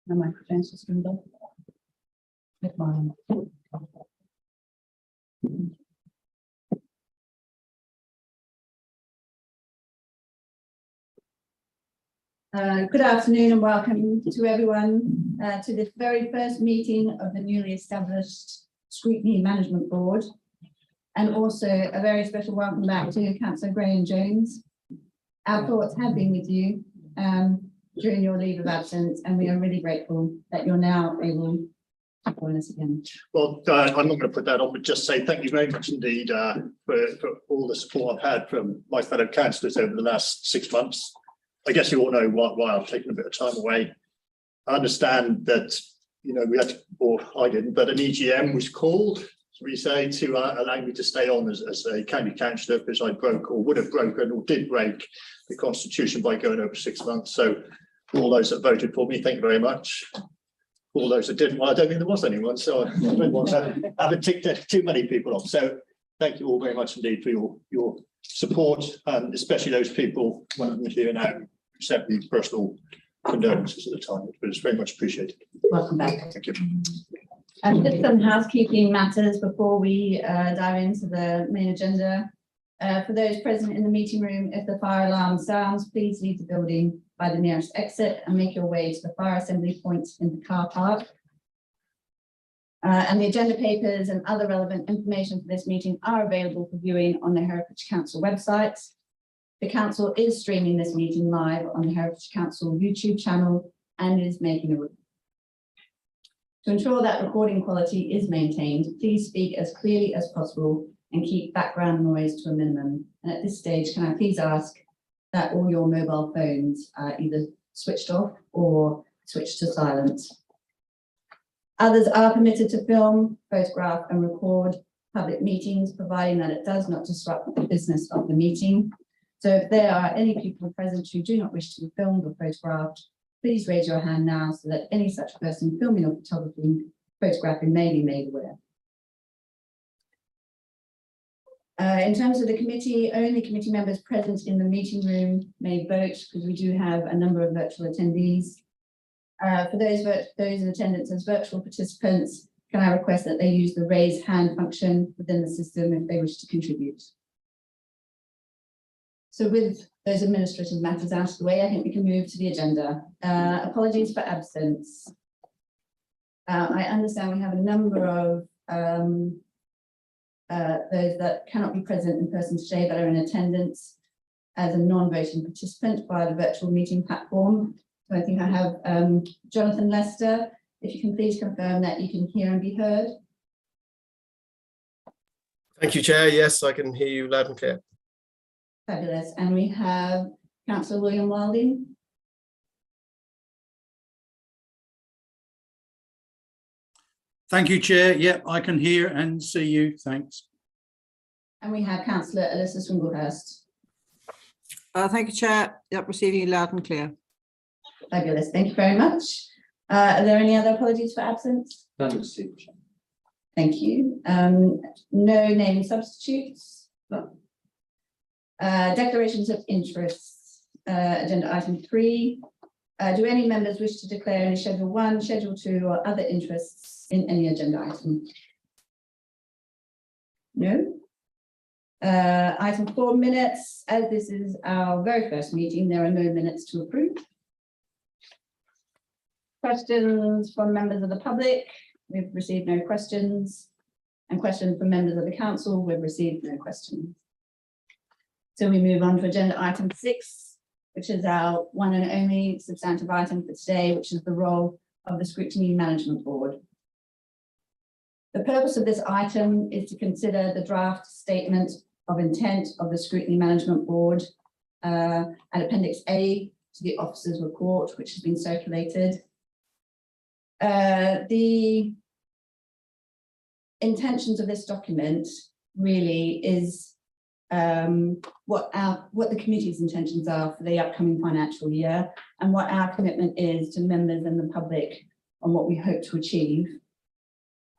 The microphone's just going to with mine. Good afternoon and welcome to everyone to this very first meeting of the newly established Scrutiny Management Board, and also a very special welcome back to Councillor Graham Jones. Our thoughts have been with you during your leave of absence, and we are really grateful that you're now able to join us again. Well, I'm not going to put that on, but just say thank you very much indeed for all the support I've had from my fellow councillors over the last 6 months. I guess you all know why I've taken a bit of time away. I understand that, you know, we had to, or I didn't, but an EGM was called, so we say, to allow me to stay on as a county councillor, because I broke or would have broken or did break the constitution by going over 6 months. So all those that voted for me, thank you very much. All those that didn't, well, I don't think there was anyone, so I haven't ticked too many people off. So thank you all very much indeed for your support, and especially those people, one of them here now, who sent me personal condolences at the time. It was very much appreciated. Welcome back. Thank you. Just some housekeeping matters before we dive into the main agenda. For those present in the meeting room, if the fire alarm sounds, please leave the building by the nearest exit and make your way to the fire assembly point in the car park. And the agenda papers and other relevant information for this meeting are available for viewing on the Herefordshire Council website. The Council is streaming this meeting live on the Herefordshire Council YouTube channel and is making a recording. To ensure that recording quality is maintained, please speak as clearly as possible and keep background noise to a minimum. And at this stage, can I please ask that all your mobile phones are either switched off or switched to silent. Others are permitted to film, photograph and record public meetings, providing that it does not disrupt the business of the meeting. So if there are any people present who do not wish to be filmed or photographed, please raise your hand now so that any such person filming or photographing may be made aware. In terms of the committee, only committee members present in the meeting room may vote, because we do have a number of virtual attendees. For those in attendance as virtual participants, can I request that they use the raise hand function within the system if they wish to contribute. So with those administrative matters out of the way, I think we can move to the agenda. Apologies for absence. I understand we have a number of those that cannot be present in person today but are in attendance as a non-voting participant via the virtual meeting platform. So I think I have Jonathan Lester, if you can please confirm that you can hear and be heard. Thank you, Chair. Yes, I can hear you loud and clear. Fabulous. And we have Councillor William Wilding. Thank you, Chair. Yep, I can hear and see you. Thanks. And we have Councillor Alyssa Swinglehurst. Thank you, Chair. Yep, receiving you loud and clear. Fabulous. Thank you very much. Are there any other apologies for absence? None received. Thank you. No naming substitutes. No. Declarations of interest. Agenda item 3. Do any members wish to declare any Schedule 1, Schedule 2 or other interests in any agenda item? No. Item 4, minutes. As this is our very first meeting, there are no minutes to approve. Questions from members of the public? We've received no questions. And questions from members of the council? We've received no questions. So we move on to agenda item 6, which is our one and only substantive item for today, which is the role of the Scrutiny Management Board. The purpose of this item is to consider the draft statement of intent of the Scrutiny Management Board and Appendix A to the officers' report, which has been circulated. The intentions of this document really is what the committee's intentions are for the upcoming financial year, and what our commitment is to members and the public on what we hope to achieve.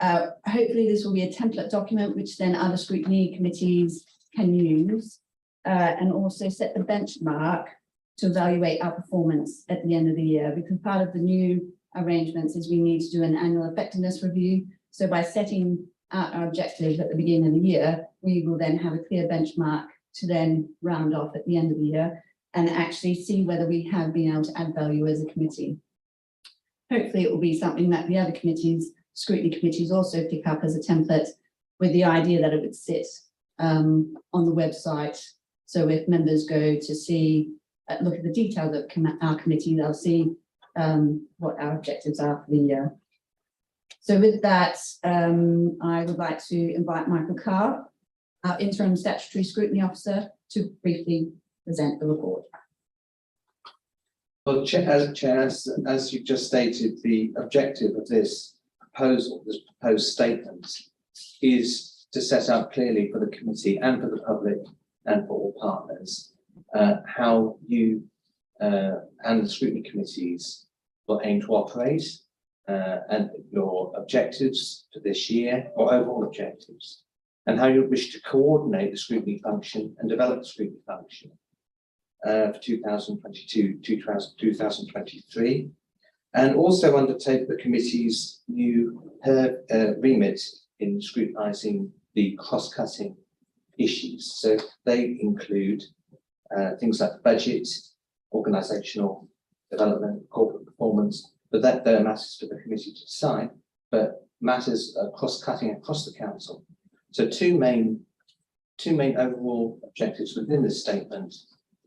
Hopefully this will be a template document which then other scrutiny committees can use and also set the benchmark to evaluate our performance at the end of the year, because part of the new arrangements is we need to do an annual effectiveness review. So by setting out our objectives at the beginning of the year, we will then have a clear benchmark to then round off at the end of the year and actually see whether we have been able to add value as a committee. Hopefully it will be something that the other committees, scrutiny committees, also pick up as a template, with the idea that it would sit on the website. So if members go to see, look at the details of our committee, they'll see what our objectives are for the year. So with that, I would like to invite Michael Carr, our Interim Statutory Scrutiny Officer, to briefly present the report. Well, as you've just stated, the objective of this proposal, this proposed statement, is to set out clearly for the committee and for the public and for all partners how you and the scrutiny committees will aim to operate and your objectives for this year, or overall objectives, and how you wish to coordinate the scrutiny function and develop the scrutiny function for 2022-2023, and also undertake the committee's new remit in scrutinising the cross-cutting issues. So they include things like budget, organisational development, corporate performance, but that there are matters for the committee to decide, but matters cross-cutting across the council. So two main overall objectives within this statement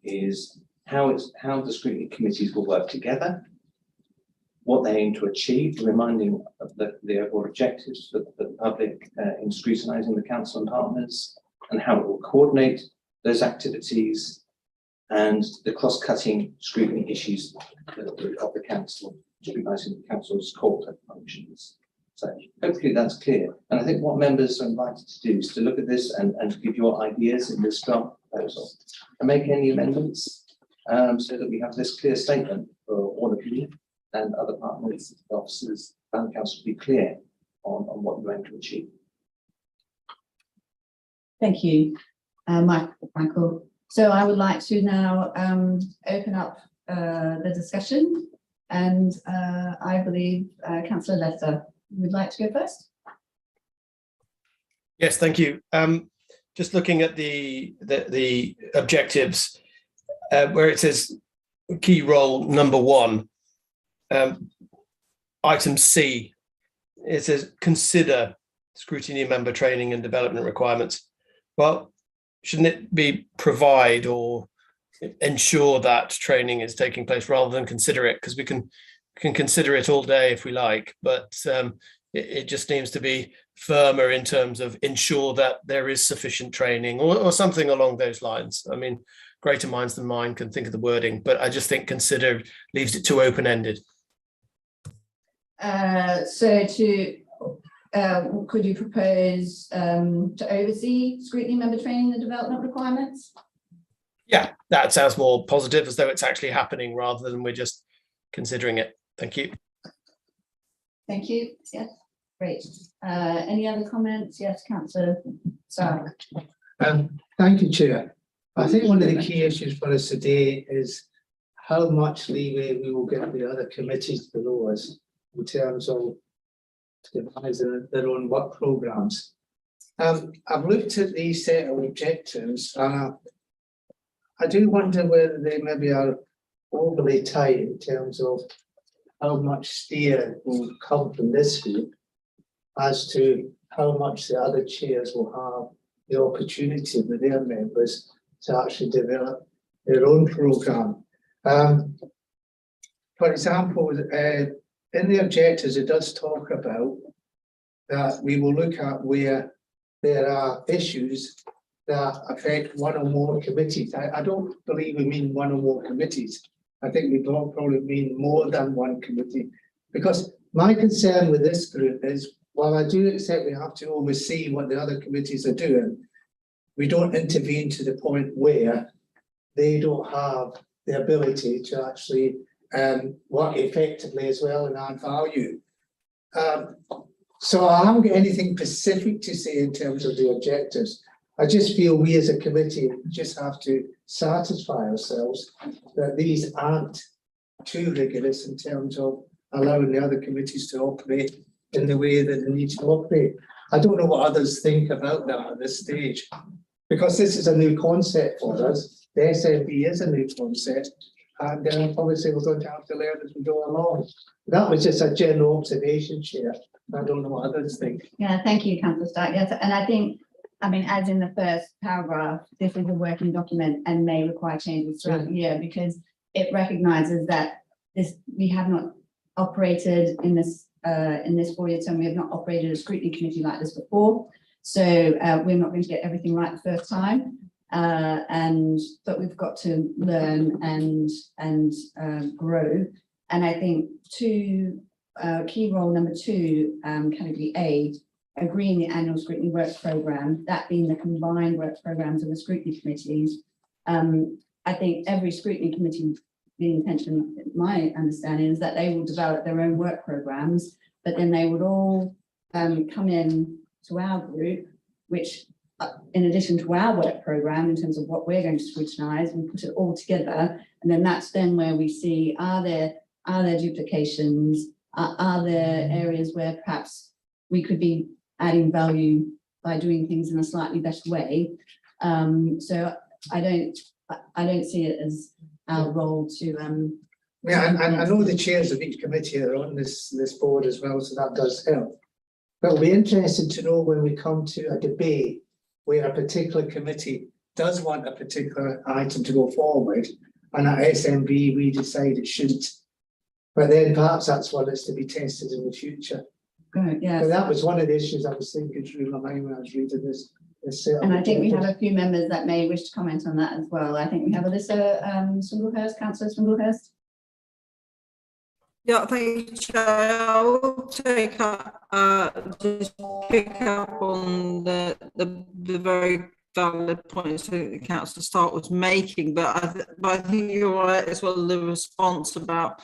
is how the scrutiny committees will work together, what they aim to achieve, reminding of the overall objectives for the public in scrutinising the council and partners, and how it will coordinate those activities and the cross-cutting scrutiny issues of the council, scrutinising the council's corporate functions. So hopefully that's clear. And I think what members are invited to do is to look at this and to give your ideas in this draft proposal and make any amendments so that we have this clear statement for all of you and other partners, officers, and council to be clear on what you aim to achieve. Thank you, Michael. So I would like to now open up the discussion, and I believe Councillor Lester would like to go first. Yes, thank you. Just looking at the objectives, where it says key role number 1, item C, it says consider scrutiny member training and development requirements. Well, shouldn't it be provide or ensure that training is taking place rather than consider it? Because we can consider it all day if we like, but it just needs to be firmer in terms of ensure that there is sufficient training or something along those lines. I mean, greater minds than mine can think of the wording, but I just think consider leaves it too open-ended. Could you propose to oversee scrutiny member training and development requirements? Yeah, that sounds more positive, as though it's actually happening rather than we're just considering it. Thank you. Thank you. Yes, great. Any other comments? Yes, Councillor Sarah. Thank you, Chair. I think one of the key issues for us today is how much leeway we will give the other committees below us in terms of devising their own work programmes. I've looked at these set of objectives and I do wonder whether they maybe are overly tight in terms of how much steer will come from this group as to how much the other chairs will have the opportunity with their members to actually develop their own programme. For example, in the objectives, it does talk about that we will look at where there are issues that affect one or more committees. I don't believe we mean one or more committees. I think we don't probably mean more than one committee, because my concern with this group is, while I do accept we have to oversee what the other committees are doing, we don't intervene to the point where they don't have the ability to actually work effectively as well and add value. So I haven't got anything specific to say in terms of the objectives. I just feel we as a committee just have to satisfy ourselves that these aren't too rigorous in terms of allowing the other committees to operate in the way that they need to operate. I don't know what others think about that at this stage, because this is a new concept for us. The SMB is a new concept, and obviously we're going to have to learn as we go along. That was just a general observation, Chair. I don't know what others think. Yeah, thank you, Councillor Stark. Yes, and I think, I mean, as in the first paragraph, this is a working document and may require changes throughout the year, because it recognises that we have not operated in this 4-year term. We have not operated a scrutiny committee like this before, so we're not going to get everything right the first time. But we've got to learn and grow. And I think key role number 2, category A, agreeing the annual scrutiny work programme, that being the combined work programmes of the scrutiny committees. I think every scrutiny committee, the intention, my understanding, is that they will develop their own work programmes, but then they would all come in to our group, which in addition to our work programme in terms of what we're going to scrutinise, we put it all together, and then that's where we see, are there duplications, are there areas where perhaps we could be adding value by doing things in a slightly better way. So I don't see it as our role to Yeah, and I know the chairs of each committee are on this board as well, so that does help. But we'll be interested to know when we come to a debate where a particular committee does want a particular item to go forward, and at SMB we decide it shouldn't. But then perhaps that's one that's to be tested in the future. Good, yes. But that was one of the issues I was thinking through my mind when I was reading this. And I think we have a few members that may wish to comment on that as well. I think we have Alyssa Swinglehurst, Councillor Swinglehurst. Yeah, thank you, Chair. I will take up, just pick up on the very valid points that Councillor Stark was making, but I think you're right as well, the response about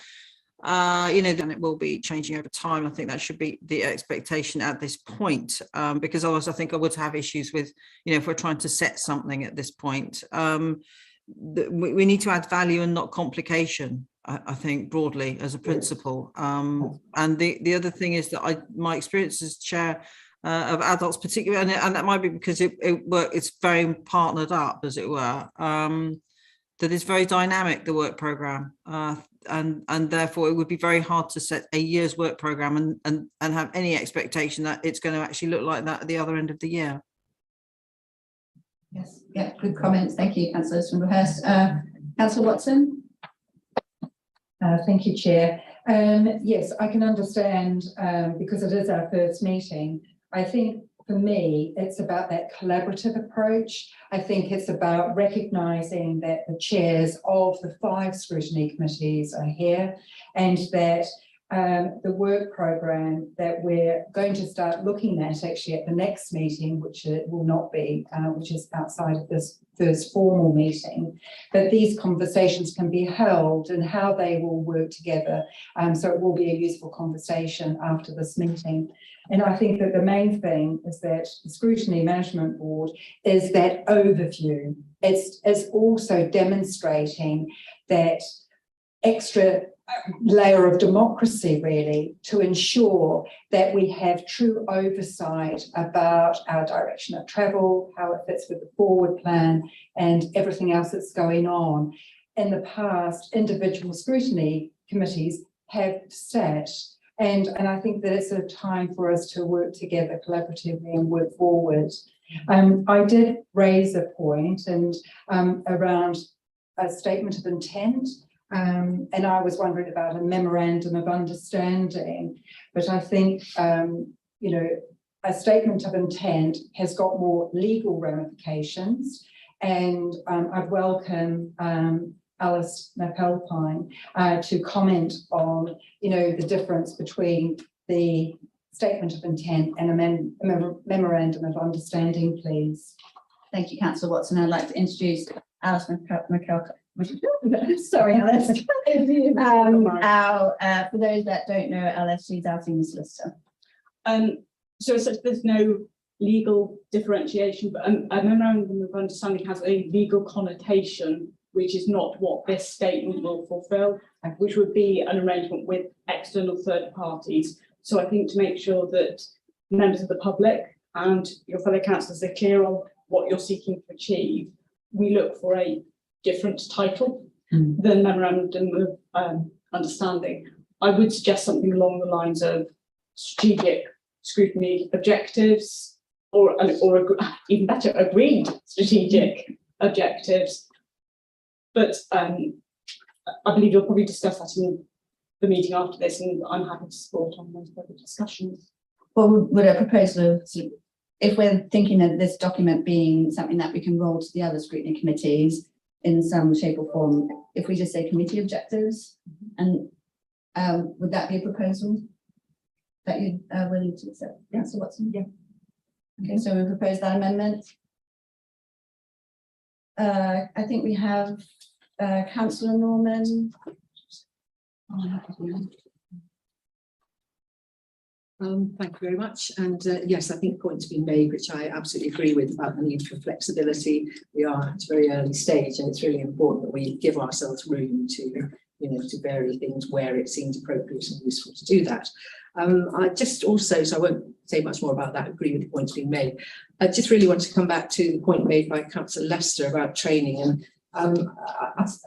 then it will be changing over time. I think that should be the expectation at this point, because otherwise I think I would have issues with, if we're trying to set something at this point, we need to add value and not complication, I think, broadly as a principle. And the other thing is that my experience as chair of adults particularly, and that might be because it's very partnered up, as it were, that is very dynamic, the work programme, and therefore it would be very hard to set a year's work programme and have any expectation that it's going to actually look like that at the other end of the year. Yes, yeah, good comments. Thank you, Councillor Swinglehurst. Councillor Watson. Thank you, Chair. Yes, I can understand because it is our first meeting. I think for me, it's about that collaborative approach. I think it's about recognising that the chairs of the 5 scrutiny committees are here, and that the work programme that we're going to start looking at actually at the next meeting, which it will not be, which is outside of this first formal meeting, that these conversations can be held and how they will work together. So it will be a useful conversation after this meeting. And I think that the main thing is that the Scrutiny Management Board is that overview. It's also demonstrating that extra layer of democracy, really, to ensure that we have true oversight about our direction of travel, how it fits with the forward plan, and everything else that's going on. In the past, individual scrutiny committees have sat, and I think that it's a time for us to work together collaboratively and work forward. I did raise a point around a statement of intent. And I was wondering about a memorandum of understanding, but I think, a statement of intent has got more legal ramifications, and I'd welcome Alison Mccall to comment on, the difference between the statement of intent and a memorandum of understanding, please. Thank you, Councillor Watson. I'd like to introduce Alison Mccall. Sorry, Alice. For those that don't know Alice, she's our senior solicitor. So there's no legal differentiation, but a memorandum of understanding has a legal connotation which is not what this statement will fulfil, which would be an arrangement with external third parties. So I think to make sure that members of the public and your fellow councillors are clear on what you're seeking to achieve, we look for a different title than Memorandum of Understanding. I would suggest something along the lines of strategic scrutiny objectives, or even better, agreed strategic objectives. But I believe you'll probably discuss that in the meeting after this, and I'm happy to support on those further discussions. Well, would a proposal of, if we're thinking of this document being something that we can roll to the other scrutiny committees in some shape or form, if we just say committee objectives, and would that be a proposal that you're willing to accept? Yeah. So Watson? Yeah. Okay, so we propose that amendment. I think we have Councillor Norman. Thank you very much. And yes, I think points been made, which I absolutely agree with, about the need for flexibility. We are at a very early stage, and it's really important that we give ourselves room to, to vary things where it seems appropriate and useful to do that. I just also, so I won't say much more about that, agree with the points being made. I just really want to come back to the point made by Councillor Lester about training, and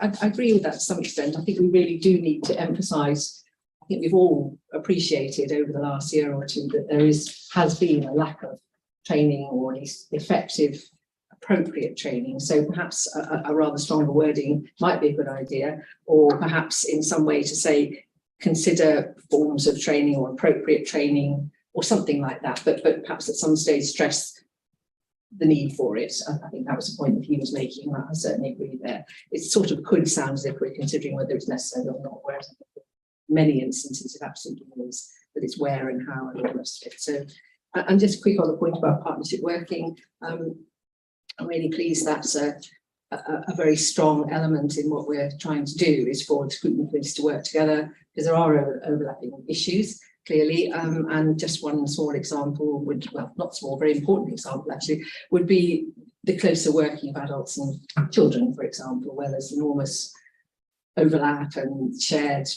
I agree with that to some extent. I think we really do need to emphasise, I think we've all appreciated over the last year or two that there has been a lack of training, or at least effective, appropriate training. So perhaps a rather stronger wording might be a good idea, or perhaps in some way to say, consider forms of training or appropriate training or something like that, but perhaps at some stage stress the need for it. I think that was the point that he was making, and I certainly agree there. It sort of could sound as if we're considering whether it's necessary or not, whereas in many instances it absolutely is, but it's where and how and all the rest of it. So, and just quick on the point about partnership working, I'm really pleased that's a very strong element in what we're trying to do, is for the scrutiny committees to work together, because there are overlapping issues, clearly, and just one small example would, well, not small, very important example actually, would be the closer working of adults and children, for example, where there's enormous overlap and shared,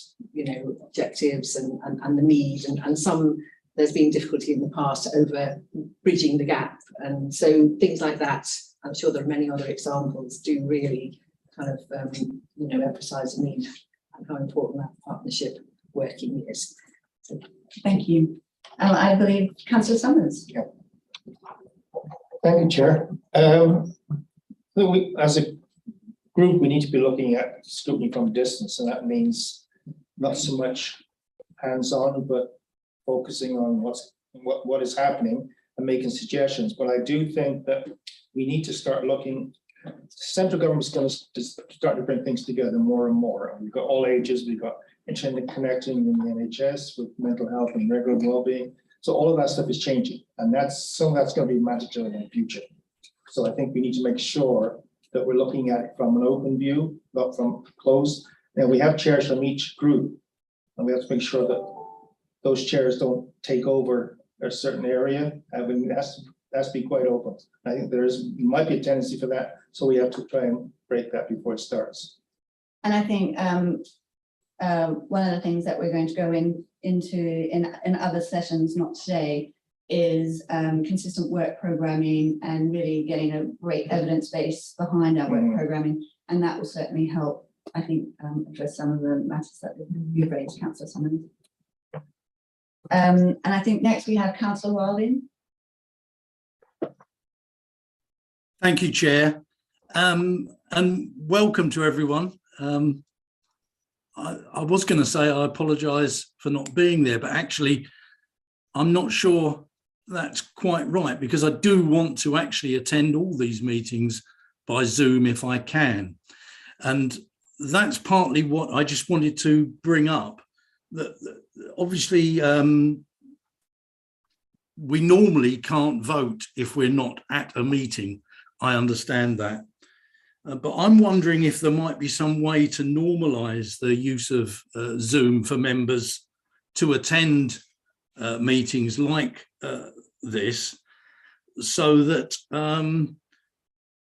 objectives and the need, and some, there's been difficulty in the past over bridging the gap, and so things like that, I'm sure there are many other examples, do really kind of emphasise the need and how important that partnership working is. So, thank you. I believe Councillor Summers. Yeah. Thank you, Chair. As a group, we need to be looking at scrutiny from a distance, and that means not so much hands-on, but focusing on what is happening and making suggestions. But I do think that we need to start looking. Central government's going to start to bring things together more and more. We've got all ages. We've got internet connecting in the NHS with mental health and regular well-being. So all of that stuff is changing, and that's going to be mandatory in the future. So I think we need to make sure that we're looking at it from an open view, not from closed. Now we have chairs from each group, and we have to make sure that those chairs don't take over a certain area. I mean, it has to be quite open. I think might be a tendency for that, so we have to try and break that before it starts. And I think one of the things that we're going to go into in other sessions, not today, is consistent work programming and really getting a great evidence base behind our work programming, and that will certainly help, I think, address some of the matters that you've raised, Councillor Summers. And I think next we have Councillor Wilding. Thank you, Chair, and welcome to everyone. I was going to say I apologise for not being there, but actually I'm not sure that's quite right, because I do want to actually attend all these meetings by Zoom if I can. And that's partly what I just wanted to bring up, that obviously we normally can't vote if we're not at a meeting. I understand that. But I'm wondering if there might be some way to normalise the use of Zoom for members to attend meetings like this, so that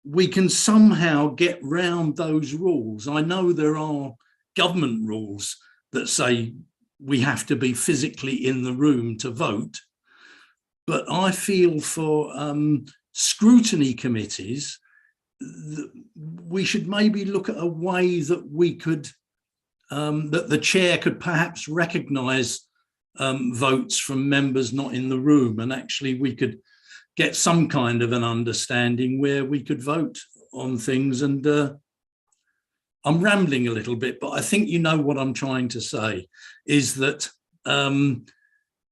we can somehow get round those rules. I know there are government rules that say we have to be physically in the room to vote, but I feel for scrutiny committees, we should maybe look at a way that we could, that the chair could perhaps recognise votes from members not in the room, and actually we could get some kind of an understanding where we could vote on things. And I'm rambling a little bit, but I think you know what I'm trying to say, is that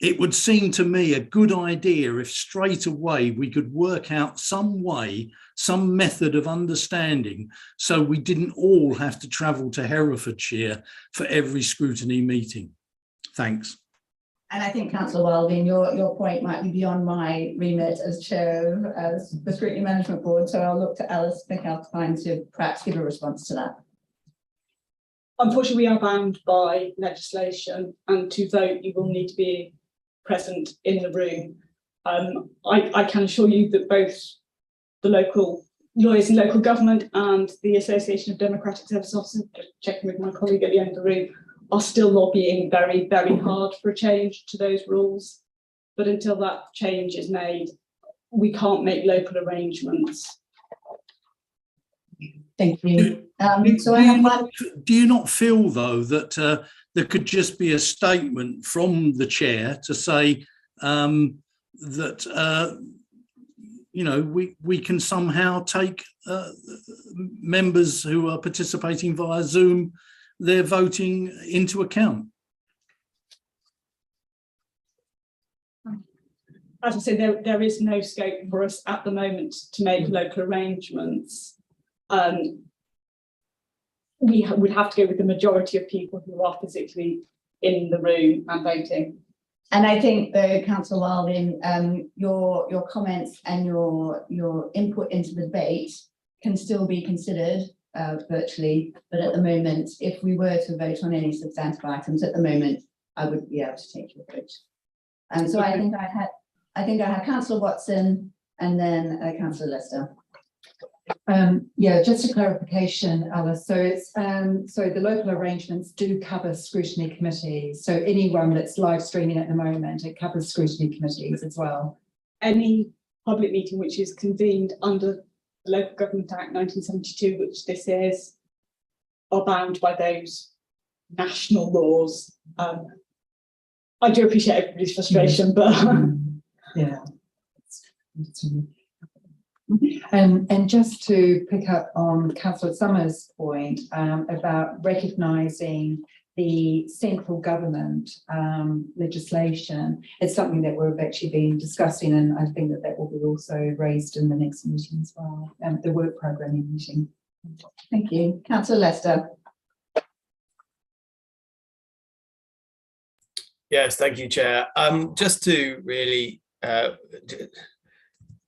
it would seem to me a good idea if straight away we could work out some way, some method of understanding, so we didn't all have to travel to Herefordshire for every scrutiny meeting. Thanks. And I think, Councillor Wilding, your point might be beyond my remit as chair of the Scrutiny Management Board, so I'll look to Alison Mccall to perhaps give a response to that. Unfortunately, we are bound by legislation, and to vote, you will need to be present in the room. I can assure you that both the local lawyers in local government and the Association of Democratic Service Officers, just checking with my colleague at the end of the room, are still lobbying very, very hard for a change to those rules. But until that change is made, we can't make local arrangements. Thank you. Do you not feel, though, that there could just be a statement from the chair to say that you know, we can somehow take members who are participating via Zoom, their voting into account? As I say, there is no scope for us at the moment to make local arrangements. We would have to go with the majority of people who are physically in the room and voting. And I think, though, Councillor Wilding, your comments and your input into the debate can still be considered virtually, but at the moment, if we were to vote on any substantive items at the moment, I wouldn't be able to take your vote. And so I think I had Councillor Watson and then Councillor Lester. Yeah, just a clarification, Alice. So it's so the local arrangements do cover scrutiny committees. So anyone that's live streaming at the moment, it covers scrutiny committees as well. Any public meeting which is convened under the Local Government Act 1972, which this is, are bound by those national laws. I do appreciate everybody's frustration, but yeah. And just to pick up on Councillor Summers' point about recognising the central government legislation, it's something that we've actually been discussing, and I think that will be also raised in the next meeting as well, the work programming meeting. Thank you. Councillor Lester. Yes, thank you, Chair. Just to really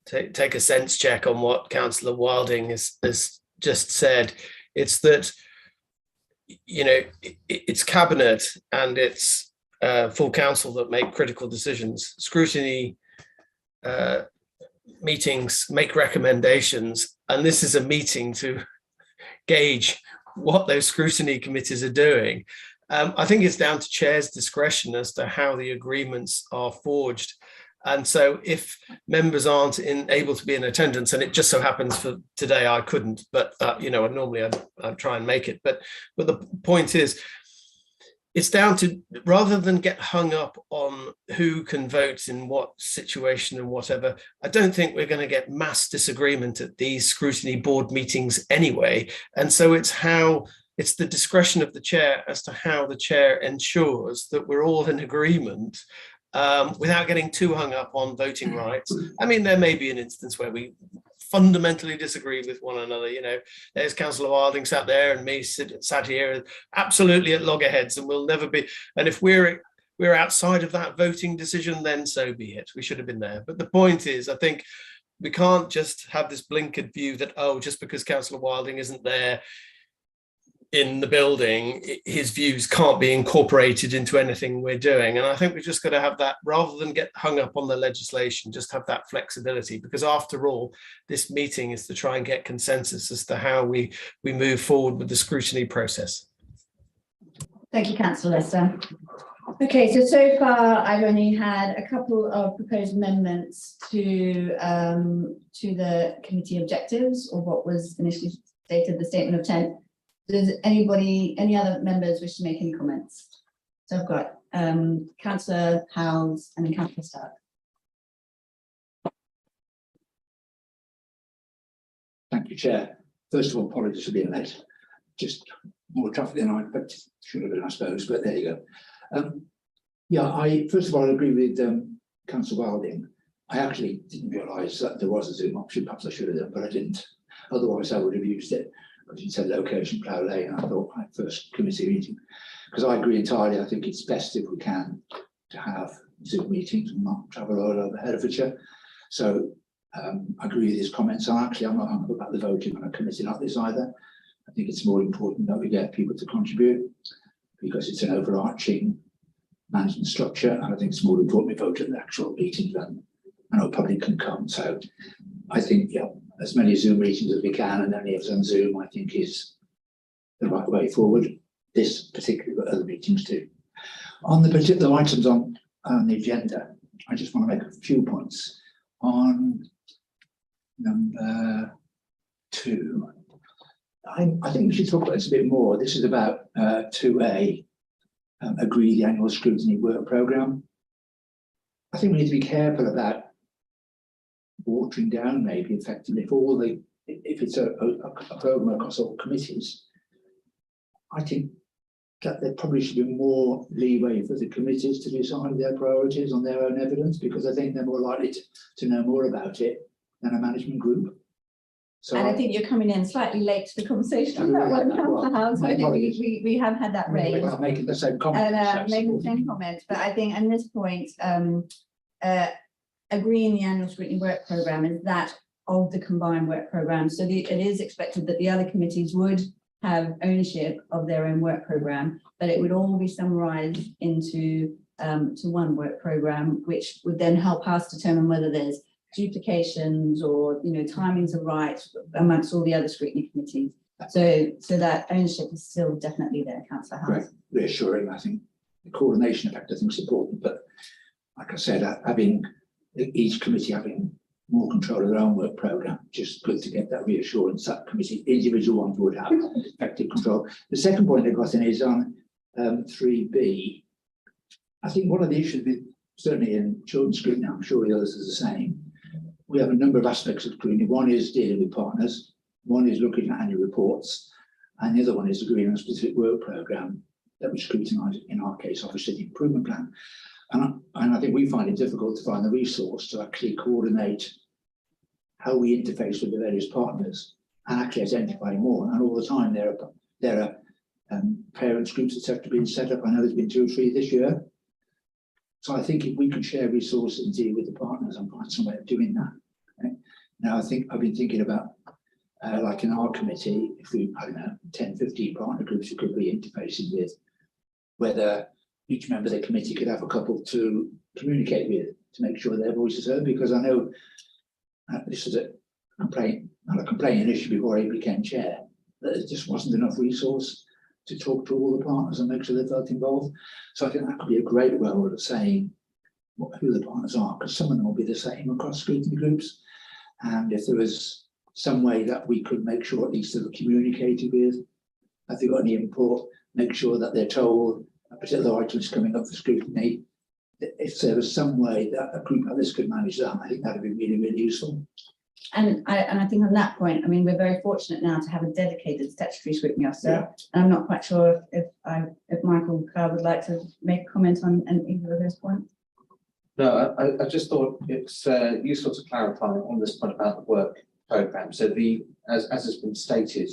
take a sense check on what Councillor Wilding has just said, it's that, you know, it's Cabinet and it's full council that make critical decisions. Scrutiny meetings make recommendations, and this is a meeting to gauge what those scrutiny committees are doing. I think it's down to Chair's discretion as to how the agreements are forged. And so if members aren't able to be in attendance, and it just so happens for today I couldn't, but you know, normally I'd try and make it. But the point is, it's down to, rather than get hung up on who can vote in what situation and whatever, I don't think we're going to get mass disagreement at these scrutiny board meetings anyway. And so it's the discretion of the chair as to how the chair ensures that we're all in agreement without getting too hung up on voting rights. I mean, there may be an instance where we fundamentally disagree with one another. You know, there's Councillor Wilding sat there and me sat here absolutely at loggerheads, and we'll never be. And if we're outside of that voting decision, then so be it. We should have been there. But the point is, I think we can't just have this blinkered view that, oh, just because Councillor Wilding isn't there, in the building, his views can't be incorporated into anything we're doing. And I think we've just got to have that, rather than get hung up on the legislation, just have that flexibility, because after all, this meeting is to try and get consensus as to how we move forward with the scrutiny process. Thank you, Councillor Lister. Okay, so far I've only had a couple of proposed amendments to the committee objectives, or what was initially stated, the statement of intent. Does any other members wish to make any comments? So I've got Councillor Howes and then Councillor Stark. Thank you, Chair. First of all, apologies for being late. Just more traffic than I should have been, I suppose, but there you go. Yeah, I first of all agree with Councillor Wilding. I actually didn't realise that there was a Zoom option. Perhaps I should have done, but I didn't. Otherwise, I would have used it. Because you said location, Plough Lane, I thought my first committee meeting. Because I agree entirely. I think it's best if we can to have Zoom meetings and not travel all over Herefordshire. So I agree with his comments. I'm not about the voting on a committee like this either. I think it's more important that we get people to contribute, because it's an overarching management structure, and I think it's more important we vote at the actual meeting than I know public can come. So I think, yeah, as many Zoom meetings as we can, and only if it's on Zoom, I think is the right way forward. This particularly, but other meetings too. On the particular items on the agenda, I just want to make a few points. On number 2, I think we should talk about this a bit more. This is about 2A, agree the annual scrutiny work programme. I think we need to be careful about watering down, maybe effectively, if it's a programme across all committees. I think that there probably should be more leeway for the committees to decide their priorities on their own evidence, because I think they're more likely to know more about it than a management group. So, and I think you're coming in slightly late to the conversation on that one, Councillor Howes. I think we have had that raised. I'm making the same comment. And making the same comment, but I think at this point, agreeing the annual scrutiny work programme is that of the combined work programme. So it is expected that the other committees would have ownership of their own work programme, but it would all be summarised into to one work programme, which would then help us determine whether there's duplications or timings are right amongst all the other scrutiny committees. So that ownership is still definitely there, Councillor Howes. Reassuring. I think the coordination effect I think is important, but like I said, having each committee having more control of their own work programme, just good to get that reassurance that committee, individual ones would have effective control. The second point I got in is on 3B. I think one of the issues with, certainly in children's scrutiny, I'm sure the others are the same. We have a number of aspects of scrutiny. One is dealing with partners, one is looking at annual reports, and the other one is agreeing on a specific work programme that we scrutinise, in our case, obviously the improvement plan. And I think we find it difficult to find the resource to actually coordinate how we interface with the various partners and actually identify more. And all the time there are parents groups, etc., being set up. I know there's been 2 or 3 this year. So I think if we could share resources and deal with the partners and find some way of doing that. Okay? Now I think I've been thinking about like in our committee, if we, I don't know, 10, 15 partner groups who could be interfacing with, whether each member of the committee could have a couple to communicate with to make sure their voice is heard, because I know this is a complaint, not a complaint, an issue before I became chair, that there just wasn't enough resource to talk to all the partners and make sure they felt involved. So I think that could be a great way of saying who the partners are, because some of them will be the same across scrutiny groups. And if there was some way that we could make sure at least they were communicated with, if they've got any input, make sure that they're told a particular item is coming up for scrutiny. If there was some way that a group like this could manage that, I think that would be really, really useful. And I think on that point, I mean, we're very fortunate now to have a dedicated statutory scrutiny officer. Yeah. And I'm not quite sure if Michael Carr would like to make a comment on either of those points. No, I just thought it's useful to clarify on this point about the work programme. So as has been stated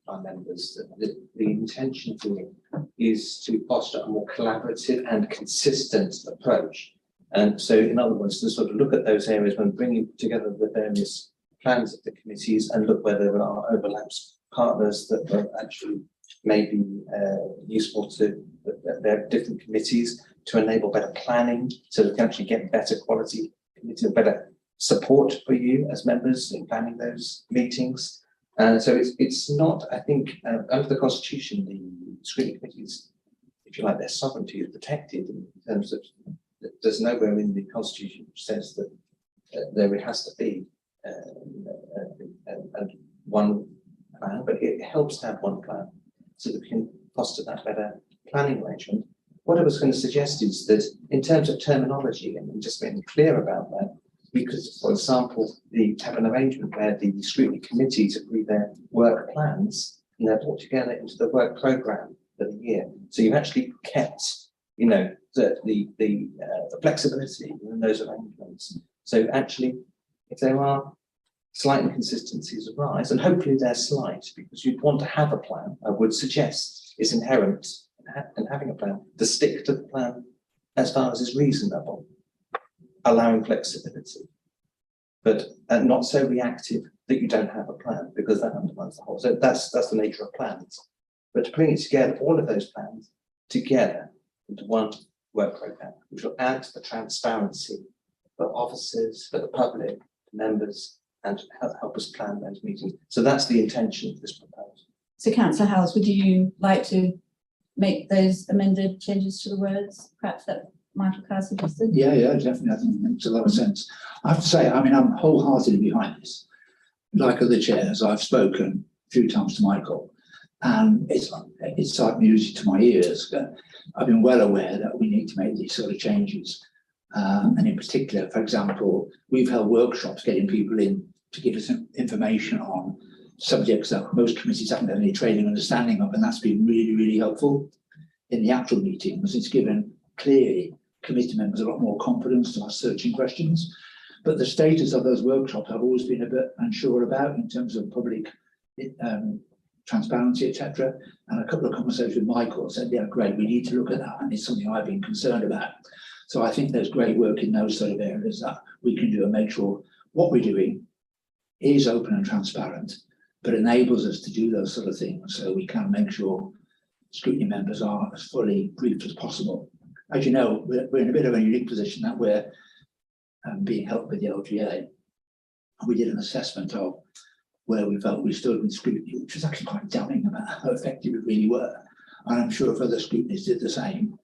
by members, that the intention here is to foster a more collaborative and consistent approach. And so, in other words, to sort of look at those areas when bringing together the various plans of the committees and look where there are overlaps, partners that are actually may be useful to their different committees to enable better planning, so that we can actually get better quality committee, better support for you as members in planning those meetings. So it's not, I think, under the Constitution, the scrutiny committees, if you like, their sovereignty is protected in terms of there's nowhere in the Constitution which says that there has to be one plan, but it helps to have one plan so that we can foster that better planning arrangement. What I was going to suggest is that in terms of terminology, and just being clear about that, we could, for example, have an arrangement where the scrutiny committees agree their work plans and they're brought together into the work programme for the year. So you've actually kept, you know, the flexibility in those arrangements. So actually, if there are slight inconsistencies arise, and hopefully they're slight, because you'd want to have a plan, I would suggest it's inherent in having a plan to stick to the plan as far as is reasonable, allowing flexibility, but not so reactive that you don't have a plan, because that undermines the whole. So that's the nature of plans. But to bring it together, all of those plans together into one work programme, which will add to the transparency for officers, for the public, members, and help us plan those meetings. So that's the intention of this proposal. So Councillor Howes, would you like to make those amended changes to the words, perhaps that Michael Carr suggested? Yeah, definitely. I think it makes a lot of sense. I have to say, I mean, I'm wholeheartedly behind this. Like other chairs, I've spoken a few times to Michael, and it's like music to my ears. I've been well aware that we need to make these sort of changes. And in particular, for example, we've held workshops getting people in to give us information on subjects that most committees haven't had any training understanding of, and that's been really, really helpful. In the actual meetings, it's given clearly committee members a lot more confidence to ask searching questions. But the status of those workshops I've always been a bit unsure about in terms of public transparency, etc. And a couple of conversations with Michael said, yeah, great, we need to look at that, and it's something I've been concerned about. So I think there's great work in those sort of areas that we can do and make sure what we're doing is open and transparent, but enables us to do those sort of things so we can make sure scrutiny members are as fully briefed as possible. As you know, we're in a bit of a unique position that we're being helped with the LGA. And we did an assessment of where we felt we stood with scrutiny, which was actually quite damning about how effective we really were. And I'm sure if other scrutinies did the same,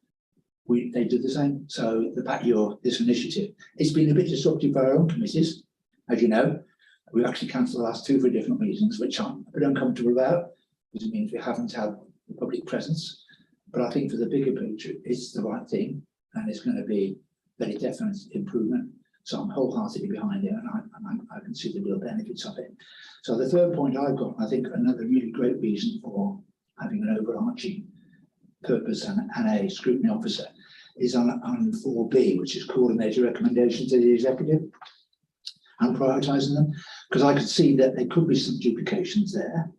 they did the same. So the fact this initiative, it's been a bit disruptive for our own committees, as you know. We've actually cancelled the last two for different reasons, which I'm a bit uncomfortable about, because it means we haven't had the public presence. But I think for the bigger picture, it's the right thing, and it's going to be very definite improvement. So I'm wholeheartedly behind it, and I can see the real benefits of it. So the third point I've got, I think another really great reason for having an overarching purpose and a scrutiny officer is on 4B, which is coordinated recommendations to the executive and prioritising them, because I could see that there could be some duplications there.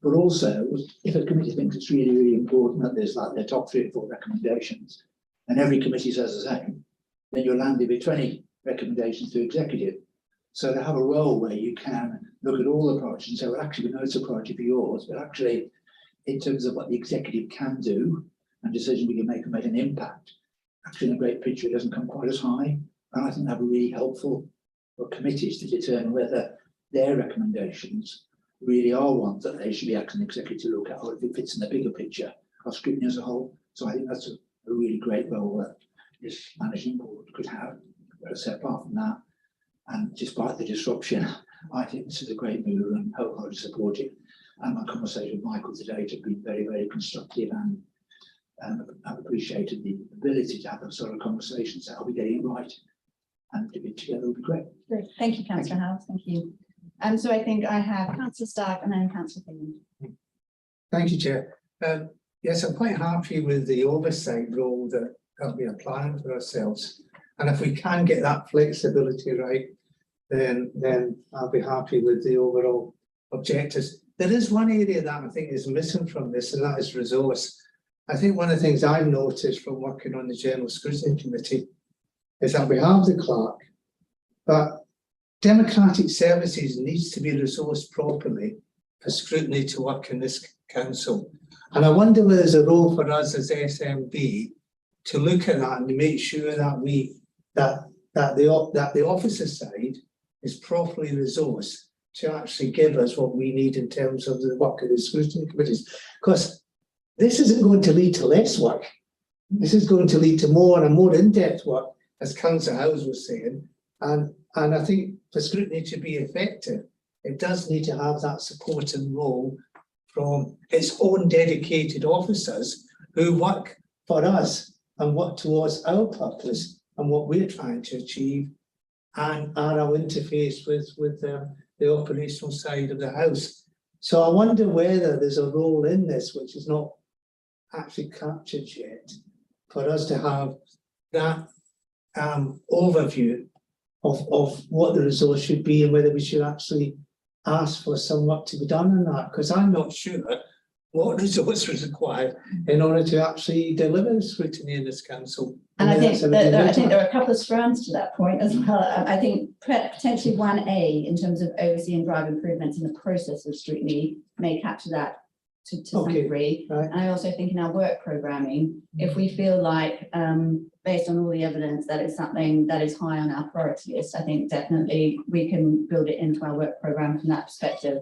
But also, if a committee thinks it's really, really important that there's like their top 3 or 4 recommendations, and every committee says the same, then you're landing with 20 recommendations to executive. So to have a role where you can look at all the priorities and say, well, actually, we know it's a priority for yours, but actually, in terms of what the executive can do and decisions we can make and make an impact, actually in a great picture, it doesn't come quite as high. And I think that would be really helpful for committees to determine whether their recommendations really are ones that they should be asking the executive to look at, or if it fits in the bigger picture of scrutiny as a whole. So I think that's a really great role that this managing board could have. But apart from that, and despite the disruption, I think this is a great move and wholeheartedly support it. And my conversation with Michael today has been very, very constructive, and I've appreciated the ability to have those sort of conversations. I'll be getting it right, and do it together will be great. Great. Thank you, Councillor Howes. Thank you. So I think I have Councillor Stark and then Councillor Finland. Thank you, Chair. Yes, I'm quite happy with the oversight role that we are planning for ourselves. And if we can get that flexibility right, then I'll be happy with the overall objectives. There is one area that I think is missing from this, and that is resource. I think one of the things I've noticed from working on the General Scrutiny Committee is that we have the clerk, but democratic services needs to be resourced properly for scrutiny to work in this council. And I wonder whether there's a role for us as SMB to look at that and to make sure that the officer side is properly resourced to actually give us what we need in terms of the work of the scrutiny committees. Because this isn't going to lead to less work. This is going to lead to more and more in-depth work, as Councillor Howes was saying. And I think for scrutiny to be effective, it does need to have that support and role from its own dedicated officers who work for us and work towards our purpose and what we're trying to achieve, and are our interface with the operational side of the house. So I wonder whether there's a role in this which is not actually captured yet, for us to have that overview of what the resource should be and whether we should actually ask for some work to be done on that, because I'm not sure what resource was required in order to actually deliver the scrutiny in this council. And I think there are a couple of strands to that point as well. I think potentially 1A in terms of oversee and drive improvements in the process of scrutiny may capture that to some degree. Right. And I also think in our work programming, if we feel like based on all the evidence that it's something that is high on our priority list, I think definitely we can build it into our work program from that perspective.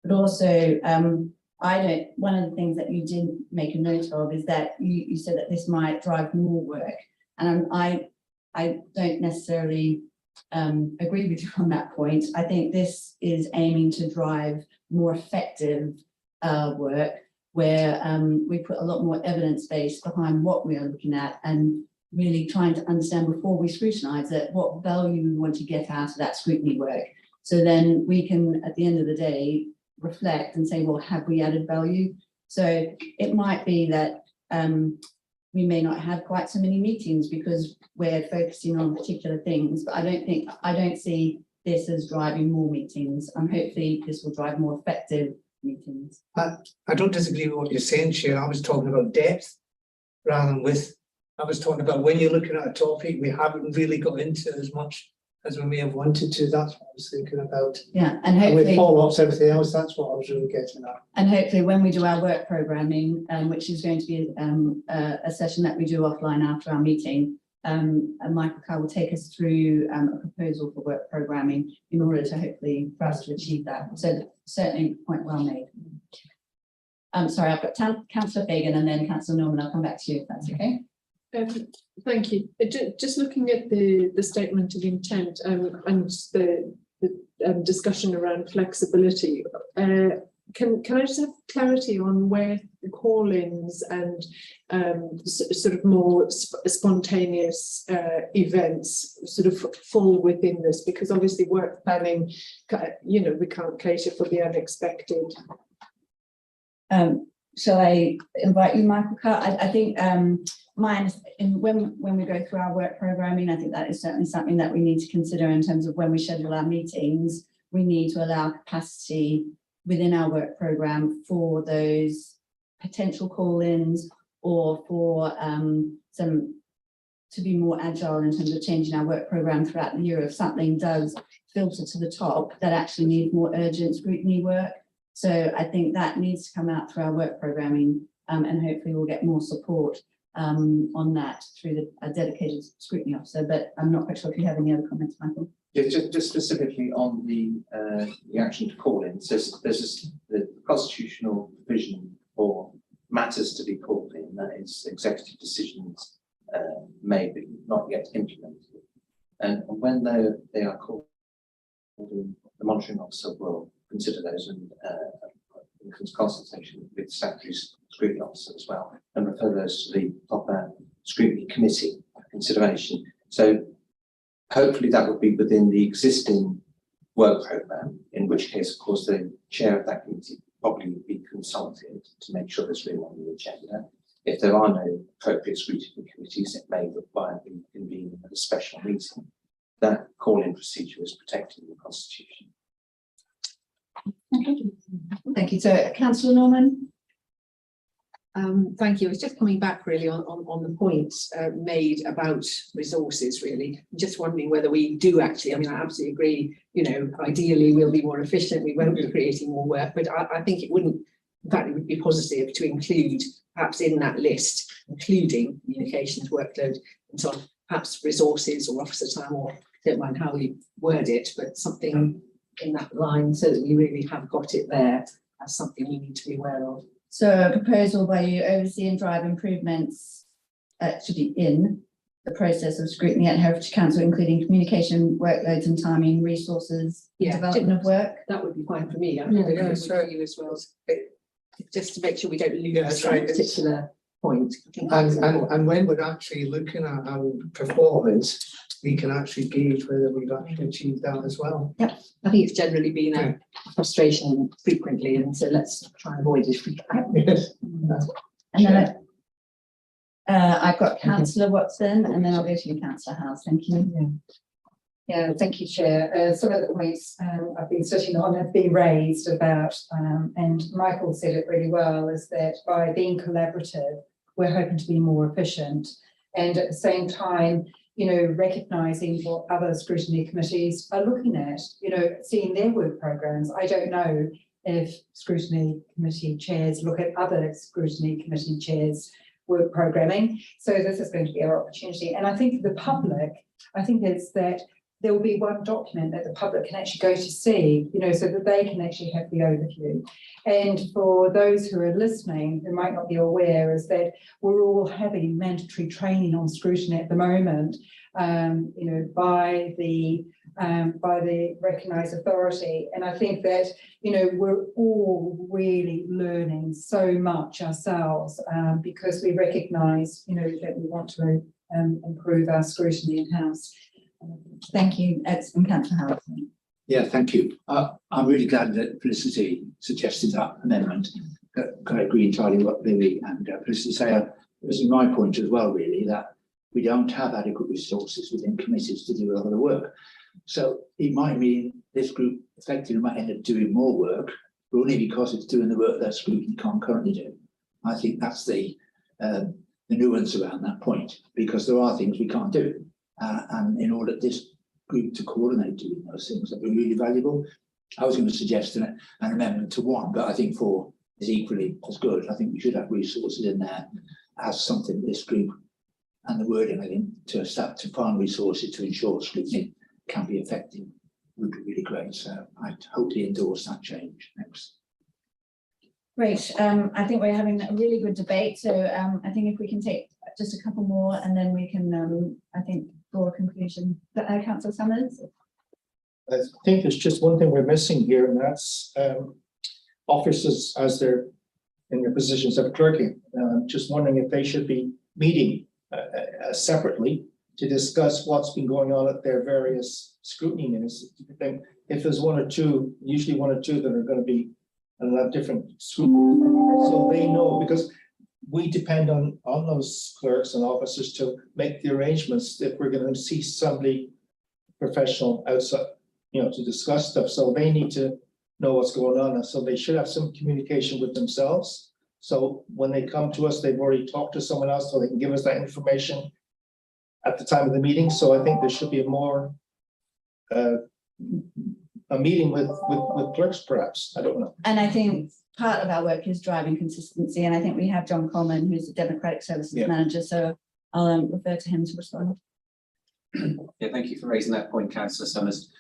But also, one of the things that you did make a note of is that you said that this might drive more work. And I don't necessarily agree with you on that point. I think this is aiming to drive more effective work where we put a lot more evidence base behind what we are looking at and really trying to understand before we scrutinise it what value we want to get out of that scrutiny work. So then we can, at the end of the day, reflect and say, well, have we added value? So it might be that we may not have quite so many meetings because we're focusing on particular things, but I don't see this as driving more meetings, and hopefully this will drive more effective meetings. I don't disagree with what you're saying, Chair. I was talking about depth rather than width. I was talking about when you're looking at a topic we haven't really got into as much as we may have wanted to. That's what I was thinking about. Yeah, and hopefully with follow-ups, everything else, that's what I was really getting at. And hopefully when we do our work programming, which is going to be a session that we do offline after our meeting, and Michael Carr will take us through a proposal for work programming in order to hopefully for us to achieve that. So certainly point well made. Sorry, I've got Councillor Fagan and then Councillor Norman. I'll come back to you if that's okay. Thank you. Just looking at the statement of intent and the discussion around flexibility, can I just have clarity on where the call-ins and sort of more spontaneous events sort of fall within this? Because obviously work planning, we can't cater for the unexpected. Shall I invite you, Michael Carr? I think when we go through our work programming, I think that is certainly something that we need to consider in terms of when we schedule our meetings. We need to allow capacity within our work program for those potential call-ins or for to be more agile in terms of changing our work program throughout the year if something does filter to the top that actually needs more urgent scrutiny work. So I think that needs to come out through our work programming, and hopefully we'll get more support on that through a dedicated scrutiny officer. But I'm not quite sure if you have any other comments, Michael. Yeah, just specifically on the action to call in. So there's the constitutional provision for matters to be called in, that is executive decisions made but not yet implemented. And when they are called in, the monitoring officer will consider those and in consultation with the statutory scrutiny officer as well, and refer those to the proper scrutiny committee for consideration. So hopefully that would be within the existing work programme, in which case, of course, the chair of that committee probably would be consulted to make sure there's room on the agenda. If there are no appropriate scrutiny committees, it may require the convening of a special meeting. That call-in procedure is protected in the Constitution. Okay. Thank you. So, Councillor Norman. Thank you. I was just coming back really on the points made about resources, really. I'm just wondering whether we do actually, I mean, I absolutely agree, ideally we'll be more efficient, we won't be creating more work, but I think it wouldn't in fact, it would be positive to include perhaps in that list, including communications workload and so on, perhaps resources or officer time, or don't mind how we word it, but something in that line so that we really have got it there as something we need to be aware of. So a proposal where you oversee and drive improvements actually in the process of scrutiny at Herefordshire Council, including communication workloads and timing, resources, development of work. That would be fine for me. I Yeah, think yeah, with so- you as well. Just to make sure we don't lose Yeah, that's that right. particular point. I think that's important. And when we're actually looking at our performance, we can actually gauge whether we've actually achieved that as well. I think it's generally been a frustration frequently, and so let's try and avoid it if we can. Yes. And then I've got Councillor Watson, and then I'll go to you, Councillor House. Thank you. Yeah, thank you, Chair. Some of the points I've been sitting on have been raised about, and Michael said it really well, is that by being collaborative, we're hoping to be more efficient. And at the same time, you know, recognising what other scrutiny committees are looking at, you know, seeing their work programmes. I don't know if scrutiny committee chairs look at other scrutiny committee chairs' work programming. So this is going to be our opportunity. And I think the public, I think it's that there will be one document that the public can actually go to see, you know, so that they can actually have the overview. And for those who are listening, who might not be aware, is that we're all having mandatory training on scrutiny at the moment, you know, by the recognised authority. And I think that, you know, we're all really learning so much ourselves because we recognise, you know, that we want to improve our scrutiny in-house. Thank you, and Councillor House. Yeah, thank you. I'm really glad that Felicity suggested that amendment. I agree entirely with what Lily and Felicity say. It was my point as well, really, that we don't have adequate resources within committees to do a lot of the work. So it might mean this group effectively might end up doing more work, but only because it's doing the work that scrutiny can't currently do. I think that's the nuance around that point, because there are things we can't do. And in order this group to coordinate doing those things, that would be really valuable. I was going to suggest an amendment to 1, but I think 4 is equally as good. I think we should have resources in there as something this group, and the wording, I think, to start to find resources to ensure scrutiny can be effective would be really great. So I totally endorse that change. Thanks. Great. I think we're having a really good debate. So I think if we can take just a couple more, and then we can, I think, draw a conclusion. Councillor Summers? I think there's just one thing we're missing here, and that's officers as they're in their positions of clerking. Just wondering if they should be meeting separately to discuss what's been going on at their various scrutiny minutes. If there's 1 or 2, usually 1 or 2 that are going to be and have different scrutiny, so they know, because we depend on those clerks and officers to make the arrangements if we're going to see somebody professional outside, you know, to discuss stuff. So they need to know what's going on, and so they should have some communication with themselves. So when they come to us, they've already talked to someone else, so they can give us that information at the time of the meeting. So I think there should be a more a meeting with clerks, perhaps. I don't know. And I think part of our work is driving consistency, and I think we have John Coleman, who's the Democratic Services Manager, so I'll refer to him to respond. Yeah, thank you for raising that point, Councillor Summers.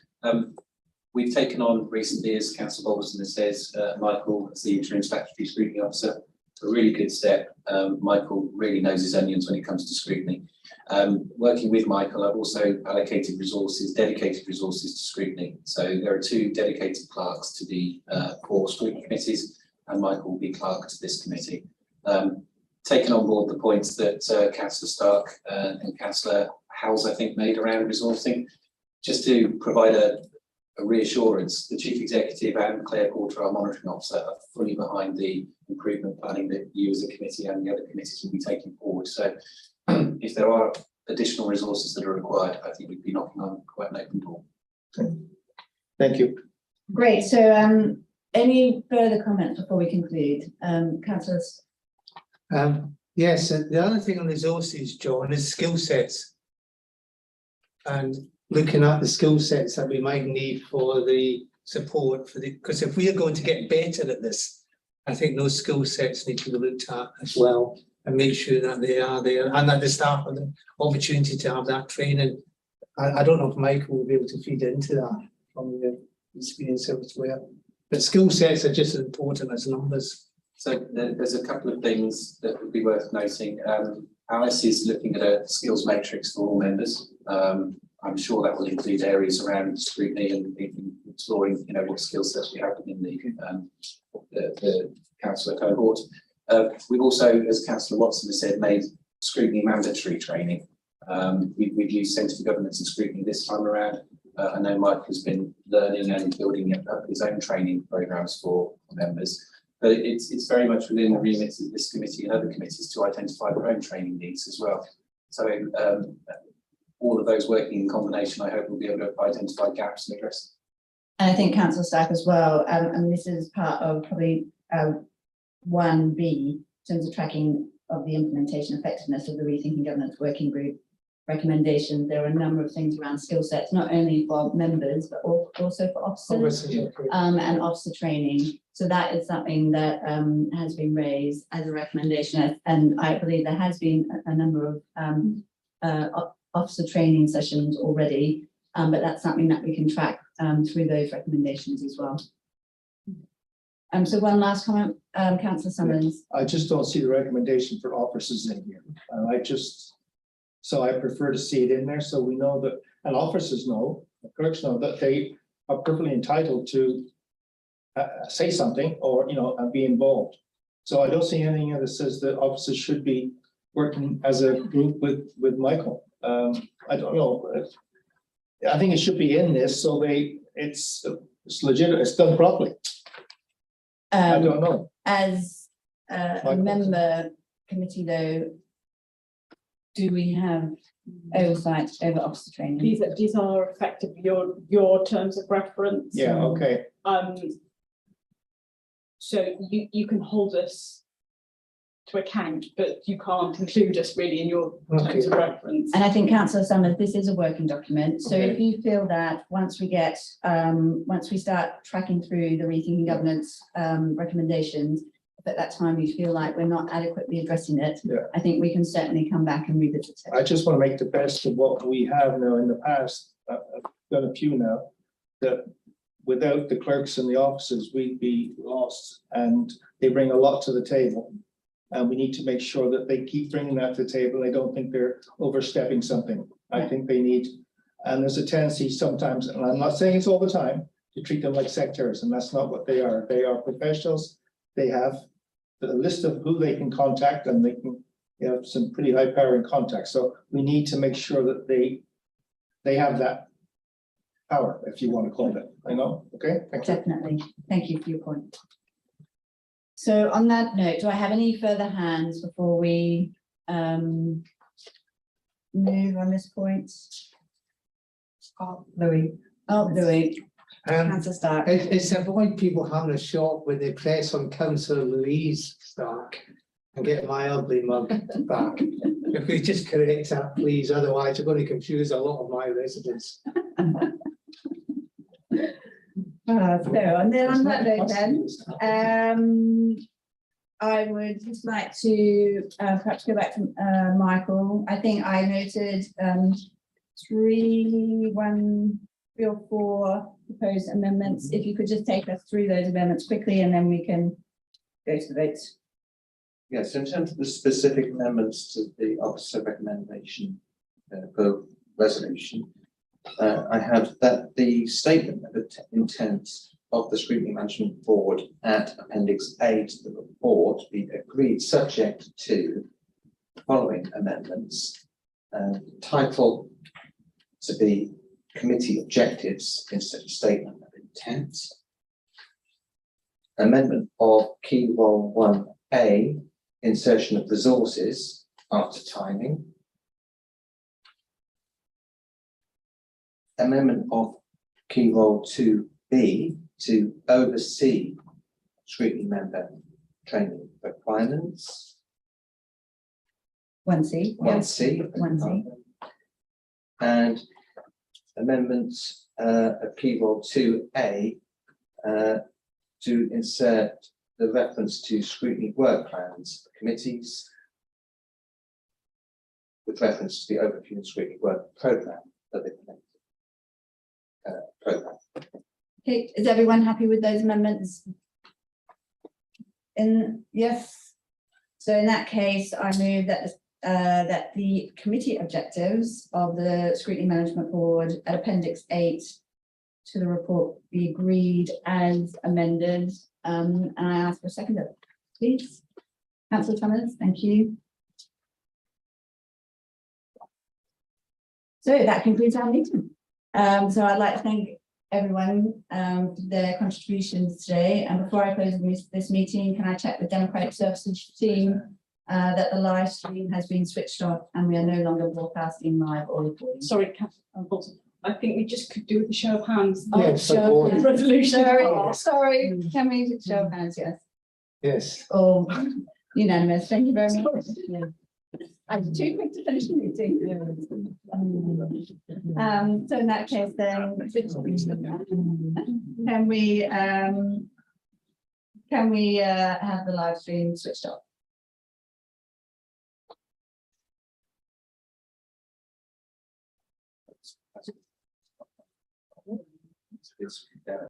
We've taken on recently, as Councillor Bolton says, Michael as the Interim Statutory Scrutiny Officer. A really good step. Michael really knows his onions when it comes to scrutiny. Working with Michael, I've also allocated resources, dedicated resources to scrutiny. So there are 2 dedicated clerks to the 4 scrutiny committees, and Michael will be clerk to this committee. Taken on board the points that Councillor Stark and Councillor Howes, I think, made around resourcing. Just to provide a reassurance, the Chief Executive and Claire Porter, our monitoring officer, are fully behind the improvement planning that you as a committee and the other committees will be taking forward. So if there are additional resources that are required, I think we'd be knocking on quite an open door. Thank you. Great. So any further comments before we conclude? Councillors? Yes, and the other thing on resources, John, is skill sets. And looking at the skill sets that we might need for the support for the, because if we are going to get better at this, I think those skill sets need to be looked at as well and make sure that they are there and that the staff have the opportunity to have that training. I don't know if Michael will be able to feed into that from the experience elsewhere, but skill sets are just as important as numbers. So there's a couple of things that would be worth noting. Alice is looking at a skills matrix for all members. I'm sure that will include areas around scrutiny and exploring, you know, what skill sets we have within the councillor cohort. We've also, as Councillor Watson has said, made scrutiny mandatory training. We've used Centre for Governance and Scrutiny this time around. I know Mike has been learning and building up his own training programs for members. But it's very much within the remit of this committee and other committees to identify their own training needs as well. So all of those working in combination, I hope we'll be able to identify gaps and address them. And I think council staff as well, and this is part of probably 1B in terms of tracking of the implementation effectiveness of the Rethinking Governance Working Group recommendation. There are a number of things around skill sets, not only for members, but also for officers and officer training. So that is something that has been raised as a recommendation. And I believe there has been a number of officer training sessions already, but that's something that we can track through those recommendations as well. So one last comment, Councillor Summers. I just don't see the recommendation for officers in here. So I prefer to see it in there so we know that, and officers know, the clerks know that they are perfectly entitled to say something or, you know, and be involved. So I don't see anything here that says that officers should be working as a group with Michael. I don't know. I think it should be in this so it's legit, it's done properly. I don't know. As a member committee though, do we have oversight over officer training? These are effectively your terms of reference. Yeah, okay. So you can hold us to account, but you can't include us really in your terms of reference. And I think Councillor Summers, this is a working document. So if you feel that once we start tracking through the Rethinking Governance recommendations, if at that time you feel like we're not adequately addressing it, I think we can certainly come back and revisit it. I just want to make the best of what we have now in the past. I've done a few now that without the clerks and the officers, we'd be lost, and they bring a lot to the table. And we need to make sure that they keep bringing that to the table. I don't think they're overstepping something. I think they need, and there's a tendency sometimes, and I'm not saying it's all the time, to treat them like secretaries, and that's not what they are. They are professionals. They have the list of who they can contact, and they can have some pretty high power in contact. So we need to make sure that they have that power, if you want to call it. I know. Okay. Thank you. Definitely. Thank you for your point. So on that note, do I have any further hands before we move on this point? Oh, Louis. Oh, Louis. Councillor Stark. It's avoid people having a shock when they press on Councillor Louise Stark and get my ugly mug back. If we just correct that, please, otherwise you're going to confuse a lot of my residents. So, and then on that note then, I would just like to perhaps go back to Michael. I think I noted three or four proposed amendments. If you could just take us through those amendments quickly and then we can go to the votes. Yes, in terms of the specific amendments to the officer recommendation for resolution, I have that the statement of intent of the Scrutiny Management Board at Appendix A to the report be agreed subject to the following amendments. Title to be committee objectives instead of statement of intent. Amendment of key role 1A, insertion of resources after timing. Amendment of key role 2B to oversee scrutiny member training requirements. 1C. 1C. 1C. And amendments of key role 2A to insert the reference to scrutiny work plans for committees with reference to the overview and scrutiny work programme that they programme. Okay, is everyone happy with those amendments? Yes. So in that case, I move that that the committee objectives of the Scrutiny Management Board at Appendix 8 to the report be agreed as amended. And I ask for a second, please. Councillor Thomas, thank you. So that concludes our meeting. So I'd like to thank everyone for their contributions today. And before I close this meeting, can I check with Democratic Services team that the live stream has been switched off and we are no longer broadcasting live or recording? Sorry, Councillor Bolton, I think we just could do with a show of hands. Yes, Show of hands. Resolution. Sorry, can we show of hands? Yes. Yes. Oh, unanimous. Thank you very much. I was too quick to finish the meeting. So in that case, then can we have the live stream switched off? It's